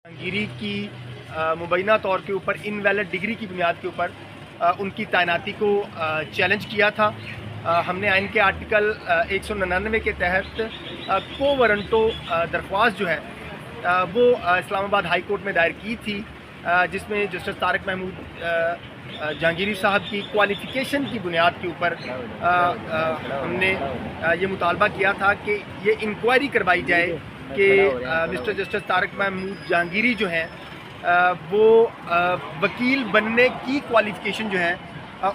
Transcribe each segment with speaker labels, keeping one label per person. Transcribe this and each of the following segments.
Speaker 1: जहांगीरी की मुबैना तौर के ऊपर इनवैलिड डिग्री की बुनियाद के ऊपर उनकी तैनाती को चैलेंज किया था। हमने आइन के आर्टिकल 199 के तहत को वारंटो दरख्वास्त जो है वो इस्लामाबाद हाई कोर्ट में दायर की थी, जिसमें जस्टिस तारिक महमूद जहांगीरी साहब की क्वालिफ़िकेशन की बुनियाद के ऊपर हमने ये मुतालबा किया था कि ये इंक्वायरी करवाई जाए कि मिस्टर जस्टिस तारिक महमूद जहांगीरी जो हैं वो वकील बनने की क्वालिफ़िकेशन जो है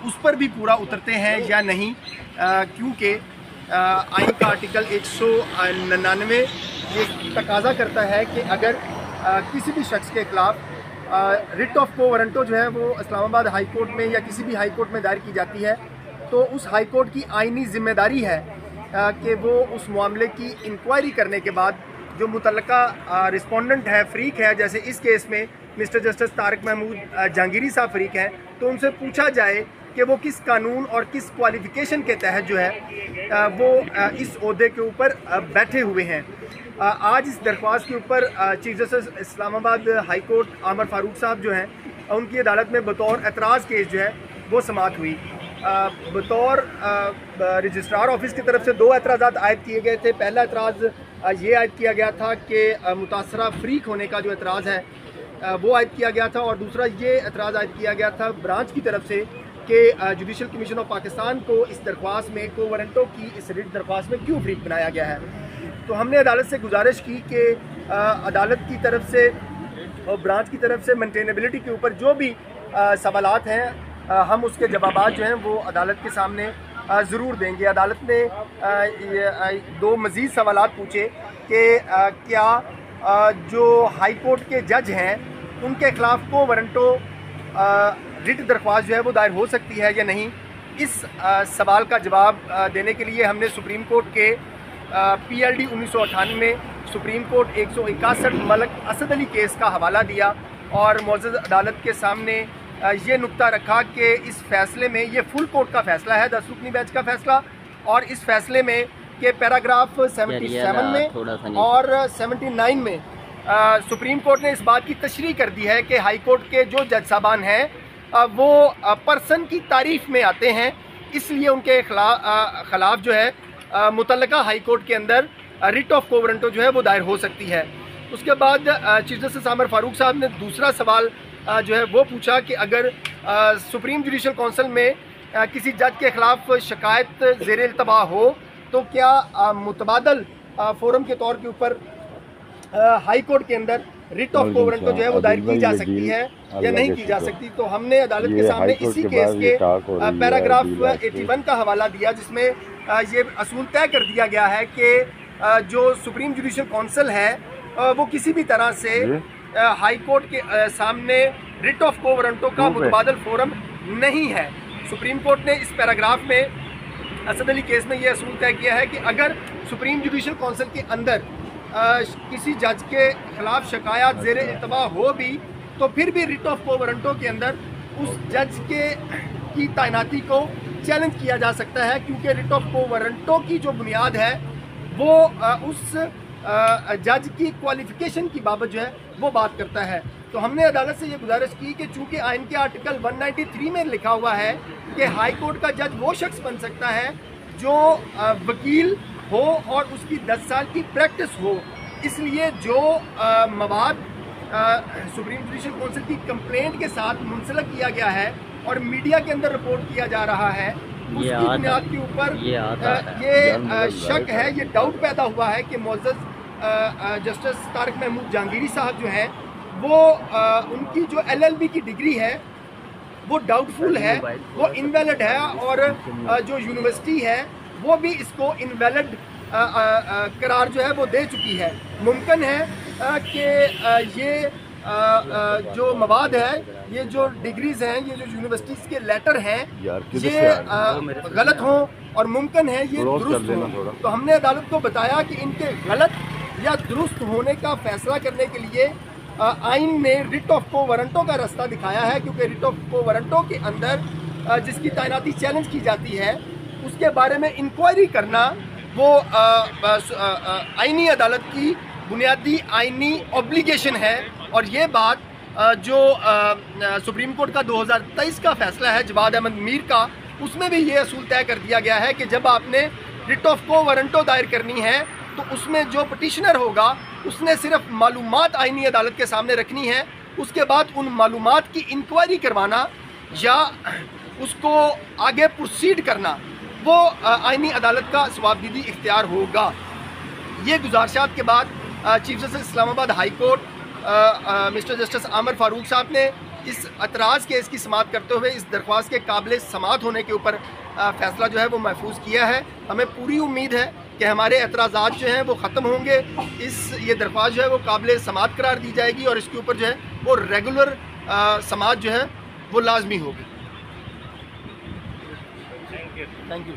Speaker 1: उस पर भी पूरा उतरते हैं या नहीं, क्योंकि आइन का आर्टिकल 199 ये तकाजा करता है कि अगर किसी भी शख्स के ख़िलाफ़ रिट ऑफ को वारंटो जो है वो इस्लामाबाद हाई कोर्ट में या किसी भी हाई कोर्ट में दायर की जाती है, तो उस हाई कोर्ट की आइनी ज़िम्मेदारी है कि वो उस मामले की इंक्वायरी करने के बाद जो मुतल्लका रिस्पोंडेंट है, फ़रीक है, जैसे इस केस में मिस्टर जस्टिस तारिक महमूद जहांगीरी साहब फ़रीक हैं, तो उनसे पूछा जाए कि वो किस कानून और किस क्वालिफ़िकेशन के तहत जो है वो इस ओहदे के ऊपर बैठे हुए हैं। आज इस दरख्वास्त के ऊपर chief justice Islamabad high court आमर फारूक साहब जो हैं, उनकी अदालत में बतौर एतराज़ केस जो है वो समाअत हुई। बतौर रजिस्ट्रार ऑफिस की तरफ से दो एतराज़ात आयद किए गए थे। पहला एतराज़ ये आयद किया गया था कि मुतासरा फ़रीक होने का जो एतराज़ है वो आयद किया गया था, और दूसरा ये एतराज़ आयद किया गया था ब्रांच की तरफ से कि जुडिशल कमीशन ऑफ पाकिस्तान को इस दरख्वास्त में को वारंटो की इस रिट दरख्वास्त में क्यों फ़रीक बनाया गया है। तो हमने अदालत से गुजारिश की कि अदालत की तरफ से और ब्रांच की तरफ से मेंटेनेबिलिटी के ऊपर जो भी सवालात हैं हम उसके जवाबात जो हैं वो अदालत के सामने ज़रूर देंगे। अदालत ने दो मज़ीद सवालात पूछे कि क्या जो हाई कोर्ट के जज हैं उनके ख़िलाफ़ को वारंटो रिट दरख्वास्त जो है वो दायर हो सकती है या नहीं। इस सवाल का जवाब देने के लिए हमने सुप्रीम कोर्ट के PLD 1998 supreme court 161 Malak Asad Ali case का हवाला दिया और मौजूद अदालत के सामने ये नुक्ता रखा कि इस फैसले में, ये फुल कोर्ट का फैसला है, 10 रुकनी बेंच का फैसला, और इस फैसले में के पैराग्राफ 77 में और 79 में सुप्रीम कोर्ट ने इस बात की तशरीह कर दी है कि हाई कोर्ट के जो जज साहबान हैं वो पर्सन की तारीफ में आते हैं, इसलिए उनके खिलाफ जो है मुतल्लका हाई कोर्ट के अंदर रिट ऑफ को वारंटो जो है वो दायर हो सकती है। उसके बाद चीफ जस्टिस आमर फारूक साहब ने दूसरा सवाल जो है वो पूछा कि अगर सुप्रीम जुडिशल काउंसिल में किसी जज के ख़िलाफ़ शिकायत ज़ेर इल्तवा हो तो क्या मुतबादल फोरम के तौर के ऊपर हाई कोर्ट के अंदर रिट ऑफ को वारंटो जो है वो दायर की जा सकती है या नहीं की जा सकती। तो हमने अदालत के सामने इसी केस के पैराग्राफ 81 का हवाला दिया, जिसमें ये असूल तय कर दिया गया है कि जो सुप्रीम जुडिशल काउंसिल है वो किसी भी तरह से हाई कोर्ट के सामने रिट ऑफ को वारंटो का मुतबादल फोरम नहीं है। सुप्रीम कोर्ट ने इस पैराग्राफ में असद अली केस में ये असूल तय किया है कि अगर सुप्रीम जुडिशल काउंसिल के अंदर किसी जज के खिलाफ शिकायत ज़ेर इल्तवा हो भी तो फिर भी रिट ऑफ को वारंटो के अंदर उस जज की तैनाती को चैलेंज किया जा सकता है, क्योंकि रिट ऑफ को वारंटो की जो बुनियाद है वो उस जज की क्वालिफ़िकेशन की बाबत जो है वो बात करता है। तो हमने अदालत से ये गुजारिश की कि चूँकि आइन के आर्टिकल 193 में लिखा हुआ है कि हाई कोर्ट का जज वो शख्स बन सकता है जो वकील हो और उसकी 10 साल की प्रैक्टिस हो, इसलिए जो मवाद सुप्रीम जुडिशल काउंसिल की कंप्लेंट के साथ मुंसलिक किया गया है और मीडिया के अंदर रिपोर्ट किया जा रहा है, उसकी बुनियाद के ऊपर ये शक है, ये डाउट पैदा हुआ है कि मौजूद जस्टिस तारिक महमूद जहांगीरी साहब जो हैं वो उनकी जो LLB की डिग्री है वो डाउटफुल है, वो इनवैलिड है, और जो यूनिवर्सिटी है वो भी इसको इनवैलिड करार जो है वो दे चुकी है। मुमकिन है कि ये जो मवाद है, ये जो डिग्रीज़ हैं, ये जो यूनिवर्सिटीज़ के लेटर हैं, ये गलत हों और मुमकिन है ये दुरुस्त हों। तो हमने अदालत को बताया कि इनके गलत या दुरुस्त होने का फैसला करने के लिए आइन ने रिट ऑफ को वारंटो का रास्ता दिखाया है, क्योंकि रिट ऑफ को वारंटो के अंदर जिसकी तैनाती चैलेंज की जाती है उसके बारे में इंक्वायरी करना वो आइनी अदालत की बुनियादी आइनी ऑब्लिगेशन है اور یہ بات جو سپریم کورٹ کا 2023 کا فیصلہ ہے جواد احمد میر کا، اس میں بھی یہ اصول طے کر دیا گیا ہے کہ جب آپ نے رٹ آف کو وارنٹو دائر کرنی ہے تو اس میں جو پٹیشنر ہوگا اس نے صرف معلومات آئینی عدالت کے سامنے رکھنی ہے، اس کے بعد ان معلومات کی انکوائری کروانا یا اس کو آگے پروسیڈ کرنا وہ آئینی عدالت کا ثوابدیدی اختیار ہوگا۔ یہ گزارشات کے بعد چیف جسٹس اسلام آباد ہائی کورٹ مسٹر جسٹس عامر فاروق صاحب نے اس اعتراض کیس کی سماعت کرتے ہوئے اس درخواست کے قابل سماعت ہونے کے اوپر فیصلہ جو ہے وہ محفوظ کیا ہے۔ ہمیں پوری امید ہے کہ ہمارے اعتراضات جو ہیں وہ ختم ہوں گے، یہ درخواست جو ہے وہ قابل سماعت قرار دی جائے گی اور اس کے اوپر جو ہے وہ ریگولر سماعت جو ہے وہ لازمی ہوگی۔ Thank you.